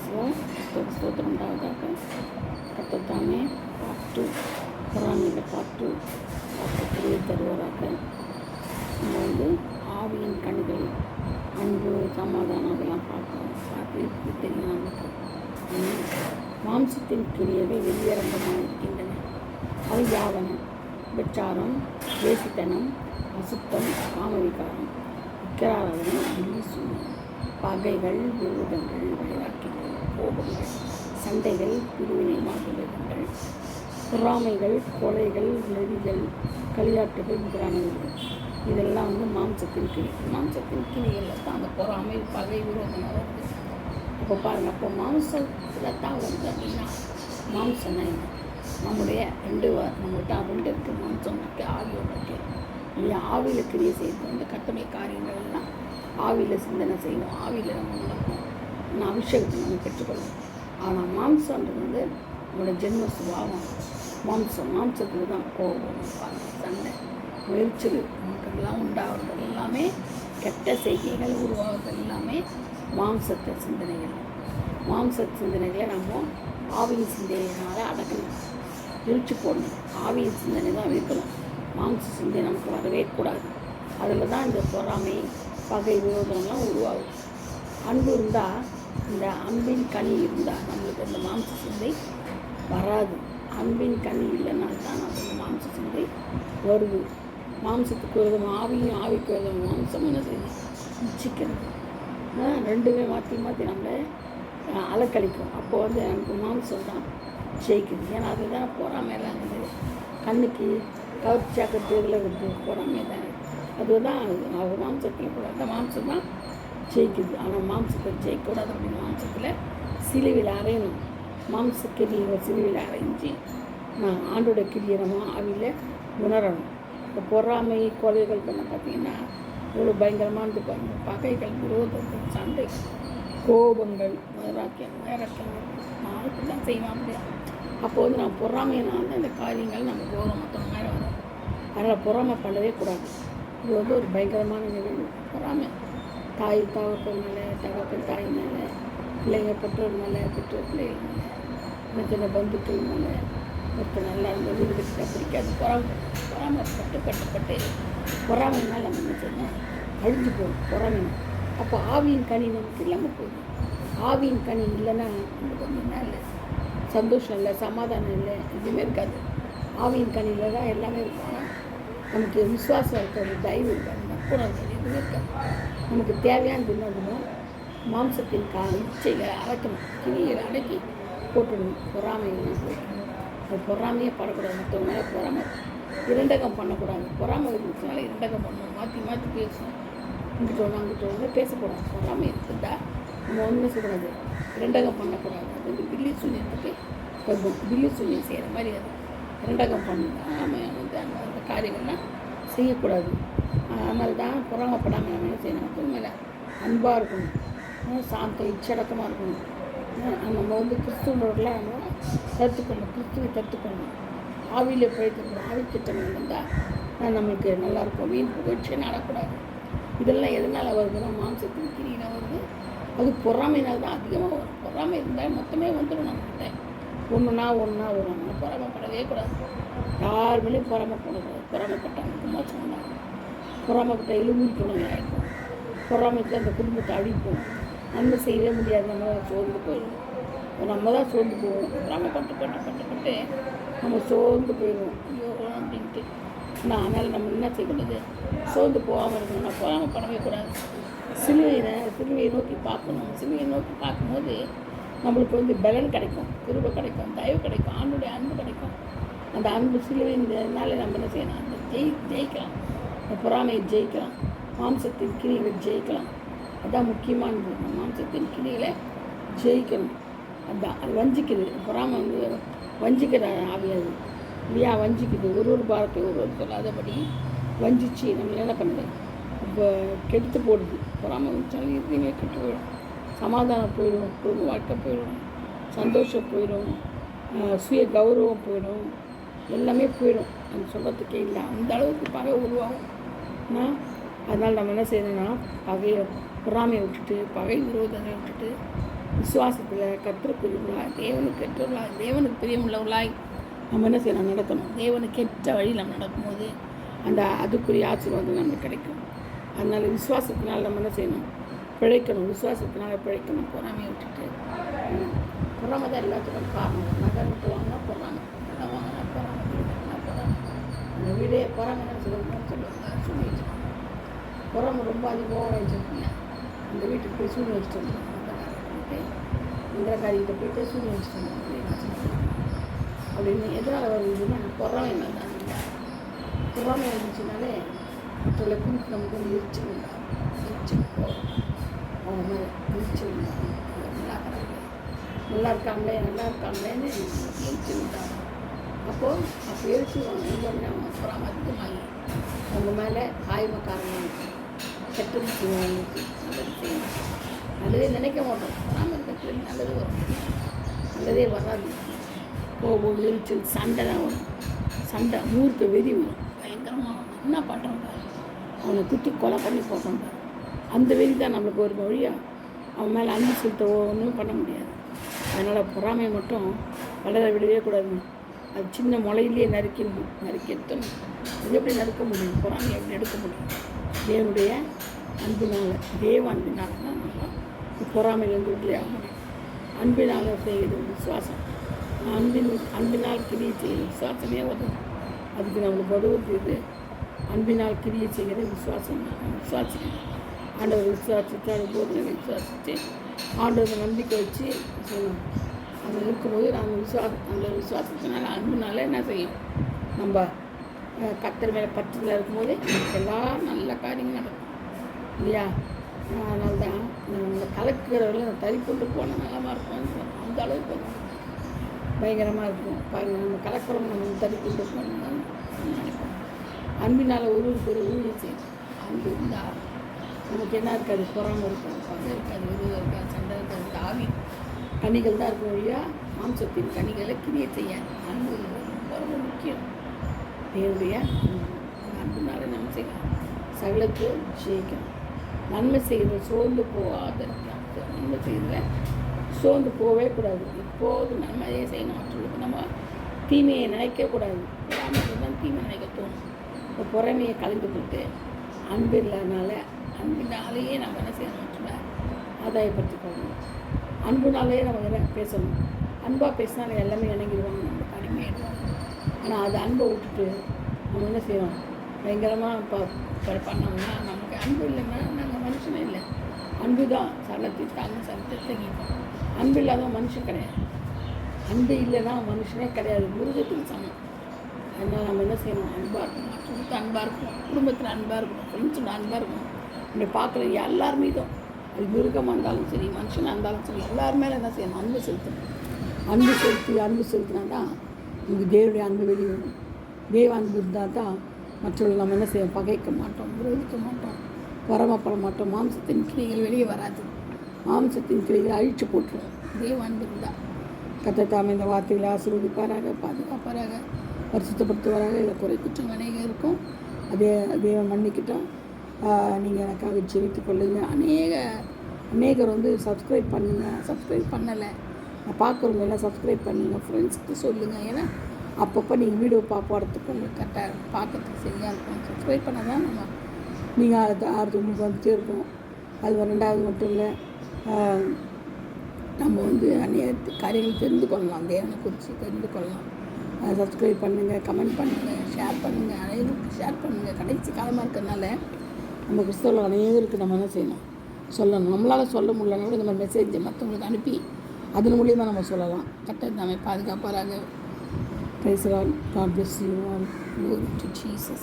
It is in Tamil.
சிவம் ஸ்தோத்திரம் உண்டாவதாக. கர்த்தர் தாமே பாட்டு பொறாமையில் பாட்டு தெரிய தருவராக. நம்ம ஆவியின் கண்கள் அன்பு சமாதானம் அதெல்லாம் பார்த்து தெரியும் நமக்கு. மாம்சத்தின் கிரியைகள் வெளியரங்கமாக இருக்கின்றன. அது யாவன: விபச்சாரம், வேசித்தனம், அசுத்தம், காமவிகாரம், விக்கிராராதனை, பில்லி, பகைகள், விரோதங்கள், வைராக்கியங்கள், கோபங்கள், சண்டைகள், பிரிவினைவாதங்கள், பொறாமைகள், கொலைகள், நெறிகள், களியாட்டுகள் முதலானவர்கள். இதெல்லாம் மாம்சத்தின் கிளிகளில் தான் அந்த பொறாமை, பகை, விரோதம் வருது. இப்போ பாருங்கள், அப்போ மாம்சத்தில் தான் வருது அப்படின்னா மாம்சம்னா என்ன? நம்முடைய நம்மகிட்ட ரெண்டு இருக்குது. மாம்சம் இருக்குது, ஆவியோடு இருக்குது. இல்லையா? ஆவியில் கிரியை செய்கிறது கர்த்தருடைய காரியங்கள் எல்லாம் ஆவியில் சிந்தனை செய்வோம், ஆவியில் நம்ம நடக்கும், அபிஷேகத்தை நம்ம பெற்றுக்கொள்வோம். ஆனால் மாம்சன்றது நம்மளோட ஜென்ம சுபாவம். மாம்சத்தில் தான் கோபம், சண்டை, முயற்சிகள் நமக்கெல்லாம் உண்டாகிறது எல்லாமே கெட்ட செய்கைகள் உருவாகிறது எல்லாமே மாம்சத்தை சிந்தனைகளை நம்ம ஆவியின் சிந்தனையினால் அடக்கணும், பிரித்து போடணும். ஆவியின் சிந்தனை தான் இருக்கணும். மாம்ச சிந்தனை நமக்கு வரவே கூடாது. அதில் தான் இந்த பொறாமை, பகை, விரோதம்லாம் உருவாகும். அன்பு இருந்தால், இந்த அன்பின் கனி இருந்தால் நம்மளுக்கு அந்த மாம்ச சிந்தை வராது. அன்பின் கனி இல்லைனால்தான் அந்த மாம்ச சிந்தை வருது. மாம்சத்துக்கு விரோதம் ஆவியும், ஆவிக்கு விரோதம் மாம்சம் என்ன செய்யுது? இச்சிக்கிறது. ரெண்டுமே மாற்றி நம்மளை அலக்கழிக்கும். அப்போது எனக்கு மாம்சம் தான் ஜெயிக்குது. ஏன்னா அதுதான் பொறாமையெல்லாம் இருக்குது. கண்ணுக்கு கவர்ச்சியாக்கிறது இதில் இருக்குது, பொறாமை தான். அதுதான் அவர் மாம்சத்தில் கூட அந்த மாம்சம் தான் ஜெயிக்குது. ஆனால் மாம்சத்தை ஜெயிக்கக்கூடாது அப்படின்னு மாம்சத்தில் சிலுவையில் அறையணும். மாம்ச கிரியை சிலுவையில் அரைஞ்சி நான் ஆண்டோட கிரியை நம்ம ஆவியில் உணரணும். இப்போ பொறாமை, கொலைகள் பண்ண பார்த்திங்கன்னா இவ்வளோ பயங்கரமானது பாருங்கள். பகைகள், விரோதங்கள், சண்டை, கோபங்கள், வைராக்கியங்கள் நாளுக்கு தான் செய்வான் அப்படியா. அப்போ நான் பொறாமையினால் இந்த காரியங்கள் நம்ம கோபம் மொத்தம் மேலே வரும். அதனால் பொறாமை பண்ணவே கூடாது. இது ஒரு பயங்கரமான நிகழ்வு. பொறாமை தாய் தகப்பன் மேலே, தகப்பன் தாய் மேலே, பிள்ளைங்க பெற்றோர் மேலே, பெற்றோர் பிள்ளைகள் மேலே, சின்ன பந்துக்கள் மேலே, ஒருத்தர் நல்லா இருந்தது இதுக்கிட்ட பிடிக்காது. பொறாமைப்பட்டு பொறாமைனால் நம்ம என்ன செய்யணும்? அழிஞ்சு போகும் பொறாமை. அப்போ ஆவியின் கனி நமக்கு இல்லாமல் போயிடும். ஆவியின் கனி இல்லைன்னா நமக்கு என்ன இல்லை? சந்தோஷம் இல்லை, சமாதானம் இல்லை, எதுவுமே இருக்காது. ஆவியின் கனியில் தான் எல்லாமே இருக்கும். நமக்கு விசுவாசம் இருக்காது, தயவு இருக்காது, நட்புணர்வு எதுவுமே இருக்காது. நமக்கு தேவையானது என்னதுன்னா மாம்சத்தின் இச்சைகளை அடக்கணும், கிணிகளை அடக்கி போட்டுடணும். பொறாமையை போட்டணும். அது பொறாமையே படக்கூடாது. மற்றவங்க மேலே பொறாமை இரண்டகம் பண்ணக்கூடாது. பொறாமை இருந்துச்சுனால இரண்டகம் பண்ணணும், மாற்றி பேசணும். இங்கிட்ட அங்கிட்ட பேசக்கூடாது. பொறாமை இருக்குதா நம்ம ஒன்றுமே சொல்லக்கூடாது, இரண்டகம் பண்ணக்கூடாது. அது பில்லி சூன்யத்துக்கு பில்லி சூன்யம் செய்கிற மாதிரி அது இரண்டகம் பண்ணணும். நம்ம அந்த காரியங்கள்லாம் செய்யக்கூடாது. அதனால தான் பொறாமப்படாமல் நம்ம என்ன செய்யணும்? மக்கள் மேலே அன்பாக இருக்கணும், சாந்தம், இச்சடக்கமாக இருக்கணும். நம்ம கிறிஸ்துவர்களாக நம்ம கிறிஸ்துவை கற்றுக்கணும். ஆவியில் போயிட்டு ஆவி திட்டங்கள் இருந்தால் நம்மளுக்கு நல்லாயிருக்கும். வீண் புகழ்ச்சியை நடக்கூடாது. இதெல்லாம் எதனால் வருதுன்னா மாம்சத்தின் கிரியில் வருது. அது பொறாமையினால் தான் அதிகமாக வரும். பொறாமை இருந்தால் மொத்தமே வந்துடும் நம்மகிட்ட. ஒன்றுனா வரும். பொறாமைப்படவே கூடாது. யார் மேலேயும் பொறாமைப்படக்கூடாது. பொறாமைப்பட்டாங்க மோசம் உண்டாகும். பொறாமைப்பட்ட எலும்பும் துணையாக இருக்கும். பொறாமைக்கு அந்த குடும்பத்தை அழிப்போம். நன்மை செய்யவே முடியாது. நம்ம சோர்ந்து போயிடுவோம். நம்ம தான் சோர்ந்து போவோம். பொறாமைப்பட்டு நம்ம சோர்ந்து போயிடுவோம். ஐயோ அப்படின்ட்டு. அதனால் நம்ம என்ன செய்யக்கூடாது? சோர்ந்து போகாமல் இருக்கணும்னா பொறாமைப்படவே கூடாது. சிலுவையை நோக்கி பார்க்கணும். சிலுவையை நோக்கி பார்க்கும்போது நம்மளுக்கு பலன் கிடைக்கும், கிருபை கிடைக்கும், தயவு கிடைக்கும், ஆண்டுடைய அன்பு கிடைக்கும். அந்த அன்பு சிலுவைனால நம்ம என்ன செய்யணும்? அந்த ஜெயிக்கலாம். அந்த பொறாமையை ஜெயிக்கலாம். மாம்சத்தின் கிரிகளை ஜெயிக்கலாம். அதுதான் முக்கியமானது. அந்த மாம்சத்தின் கிரிகளை ஜெயிக்கணும். அதுதான் அது வஞ்சிக்குது. பொறாமை வஞ்சிக்கிற ஆவியாது இல்லையா? வஞ்சிக்குது. ஒரு பாரத்தை ஒரு சொல்லாதபடி வஞ்சிச்சு நம்ம என்ன பண்ணுது? இப்போ கெடுத்து போடுது. பொறாமை வச்சாலும் எதுவுமே கெட்டு போயிடும். சமாதானம் போயிடும், குடும்ப வாழ்க்கை போயிடும், சந்தோஷம் போயிடும், சுய கௌரவம் போயிடும், எல்லாமே போயிடும். நம்ம சொல்கிறதுக்கே இல்லை. அந்த அளவுக்கு பகை உருவாகும். அதனால் நம்ம என்ன செய்யணும்னா பொறாமையை விட்டுட்டு, பகை விரோதத்தை விட்டுட்டு விசுவாசத்தில் கர்த்தருக்குரியவர்களாய், தேவனுக்கு பிரியமுள்ளவர்களாய் நம்ம என்ன செய்யணும், நடக்கணும். தேவனுக்கு ஏற்ற வழியில் நம்ம நடக்கும்போது அந்த அதுக்குரிய ஆசீர்வாதம் நமக்கு கிடைக்கும். அதனால் விசுவாசத்தினால் நம்ம என்ன செய்யணும், பிழைக்கணும். விசுவாசத்தினால் பிழைக்கணும். பொறாமையை விட்டுட்டு, பொறாமை தான் எல்லாத்துக்கும் காரணம். நகை விட்டு வாங்கினா பொறாமை, நகை வாங்கினா பொறாமை, அந்த வீடே பொறாமைன்னு சொல்லிட்டு பொறாமை ரொம்ப அதிகமாக வச்சுருக்கீங்க. அந்த வீட்டுக்கு போய் சூழ்நிலை வச்சுட்டு வந்துடும். இந்த காரிகிட்ட போய்ட்டு சூழ்நிலை வச்சுட்டு வந்தோம் அப்படின்னு எதனால் வருதுன்னா பொறாமை தான். பொறாமை இருந்துச்சுனாலே மற்றவர்களை குறித்து நமக்கு வந்து எரிச்சல் உண்டாகும். எரிச்சல் போகும் அவங்க மேலே எரிச்சல் உண்டாகும். நல்லா இருக்காங்களேன்னு எரிச்சல் உண்டாகும். அப்போ எரிச்சல் அவங்க பொறாமை அதிகமாகி அவங்க மேலே காயமக்காரங்க கெட்டது செய்வாங்களுக்கு நல்லது செய்யணும். நல்லதே நினைக்க மாட்டோம். பொறாமை இருக்கிறது நல்லது வரும், நல்லதே வராது. கோபம், எரிச்சல், சண்டை தான் வரும். சண்டை ஊருக்கு வெறி வரும். பயங்கரமாக என்ன பண்ணுறோம், அவனை குத்தி கொலை பண்ணி போட்டோம். அந்த வெறி தான் நம்மளுக்கு ஒரு வழியாக அவன் மேலே அன்பு செலுத்த ஒன்றும் பண்ண முடியாது. அதனால் பொறாமையை மட்டும் வளர விடவே கூடாது. அது சின்ன முளையிலேயே நறுக்கி எடுத்தணும். அது எப்படி நறுக்க முடியும், பொறாமையை எப்படி எடுக்க முடியும்? தேவனுடைய அன்பினால், அன்பினால் தான் நம்ம பொறாமையிலேருந்து விடுதலையாக முடியும். அன்பினால் செய்கிறது விசுவாசம். அன்பினால் கிரியை செய்கிற விசுவாசமே உதவும். அதுக்கு நம்மளுக்கு உதவுறது அன்பினால் கிரியை செய்கிற விசுவாசம். விசுவாசிக்கணும். ஆண்டவர் விசுவாசித்து, அது போதனை விசுவாசித்து, ஆண்டவர் நம்பிக்கை வச்சு சொல்லணும். அது இருக்கும்போது அந்த விசுவாசத்தினால அன்புனால என்ன செய்யும், நம்ம கர்த்தர் மேலே பற்றத்தில் இருக்கும்போது எல்லா நல்ல காரியங்கள் நடக்கும் இல்லையா? அதனால தான் நம்ம கலக்கிறவர்கள் அந்த தறி கொண்டு போனால் நலமாக இருக்கும். அந்த அளவுக்கு பயங்கரமாக இருக்கும். பாருங்கள், நம்ம கலக்கிறவங்க நம்ம தறி கொண்டு போகணும்னு நினைப்போம். அன்பினால் ஒருவருக்கு ஒரு ஊழியம் செய்யணும். அன்பு இருந்தால் நமக்கு என்ன இருக்காது, பொறாமை இருக்காது, பகை இருக்காது, விரோதம் இருக்காது, சண்டை இருக்காது. ஆவி கனிகள் தான் இருக்கும் வழியா, மாம்சத்தின் கனிகளை கிரியை செய்யாது. அன்பு ரொம்ப முக்கியம். தேவனுடைய அன்புனால நம்ம செய்யலாம். சகலத்தை ஜெயிக்கணும். நன்மை செய்கிறத சோர்ந்து போகாத இருக்கலாம். நன்மை செய்கிறத சோர்ந்து போகவே கூடாது. இப்போது நன்மையே செய்யணும். மற்றவங்களுக்கு நம்ம தீமையை நினைக்கக்கூடாது. பொறாமைக்கு தான் தீமை நினைக்க தோணும். இப்போ பொறாமையை கலந்து போட்டு அன்பு இல்லாதனால அன்பினாலேயே நம்ம என்ன செய்யணும், ஆதாயப்படுத்தி போகணும். அன்புனாலே நம்ம பேசணும். அன்பாக பேசினாலே எல்லாமே இணங்கிடுவாங்க, நம்ம கடுமையாயிடுவாங்க. ஆனால் அது அன்பை விட்டுட்டு நம்ம என்ன செய்யணும், பயங்கரமாக பண்ணோம்னா நமக்கு அன்பு இல்லைன்னா நாங்கள் மனுஷனே இல்லை. அன்பு தான் சலத்தை தாங்க, சலத்தை தங்கிப்போம். அன்பு இல்லாத மனுஷன் கிடையாது. அன்பு இல்லைன்னா மனுஷனே கிடையாது, மிருகத்துக்கு சமம். அதனால் நம்ம என்ன செய்யணும், அன்பாக இருக்கணும். மற்றவங்களுக்கு அன்பாக இருக்கணும், குடும்பத்தில் அன்பாக இருக்கணும், ஃப்ரெண்ட்ஸோட அன்பாக இருக்கணும். இப்படி பார்க்குற எல்லார் மீதும், அது மிருகமாக இருந்தாலும் சரி, மனுஷனாக இருந்தாலும் சரி, எல்லார் மேலே என்ன செய்யணும், அன்பு செலுத்தணும். அன்பு செலுத்தினா தான் நமக்கு தேவனுடைய அன்பு வெளியே வரும். தேவ அன்பு இருந்தால் தான் மற்றவர்கள் நம்ம என்ன செய்ய, பகைக்க மாட்டோம், விரோதிக்க மாட்டோம், பொறாமைப்பட மாட்டோம். மாம்சத்தின் கிளைகள் வெளியே வராது. மாம்சத்தின் கிளைகளை அழித்து போட்டுருவோம் தேவ அன்பு இருந்தால். கர்த்தர் இந்த வார்த்தைகளை ஆசீர்வதிப்பாராக, பாதுகாப்பாராக, பரிசுத்தப்படுத்துவாராக. இதில் குறை குற்றம் அநேகம் இருக்கும். தேவன் மன்னிக்கிட்டோம். நீங்கள் எனக்காக ஜெபித்து கொள்ளுங்க. அநேகர் வந்து சப்ஸ்கிரைப் பண்ணலை. நான் பார்க்குறவங்க எல்லாம் சப்ஸ்கிரைப் பண்ணுங்கள், ஃப்ரெண்ட்ஸ்க்கு சொல்லுங்கள். ஏன்னா அப்பப்போ நீங்கள் வீடியோ போகிறதுக்கு உங்களுக்கு கரெக்டாக பார்க்கறதுக்கு சரியாக இருக்கும். சப்ஸ்கிரைப் பண்ணால் தான் நீங்கள் அடுத்து உங்களுக்கு வந்துட்டே இருக்கும். அது ரெண்டாவது மட்டும் இல்லை, நம்ம வந்து அநேக காரியங்கள் தெரிந்து கொள்ளலாம், தேவனை குறித்து தெரிந்து கொள்ளலாம். சப்ஸ்கிரைப் பண்ணுங்கள், கமெண்ட் பண்ணுங்கள், ஷேர் பண்ணுங்கள், அனைவருக்கு ஷேர் பண்ணுங்கள். கடைசி காலமாக இருக்கிறதுனால நம்ம கிறிஸ்தவர்கள் அனைவருக்கு நம்ம என்ன செய்யணும், சொல்லணும். நம்மளால் சொல்ல முடியலன்னா கூட இந்த மாதிரி மெசேஜை மற்றவங்களுக்கு அனுப்பி அதன் மூலியமாக நம்ம சொல்லலாம். கர்த்தர் நம்மை பாதுகாப்பாராக. Praise the Lord. God bless you all. Glory to Jesus.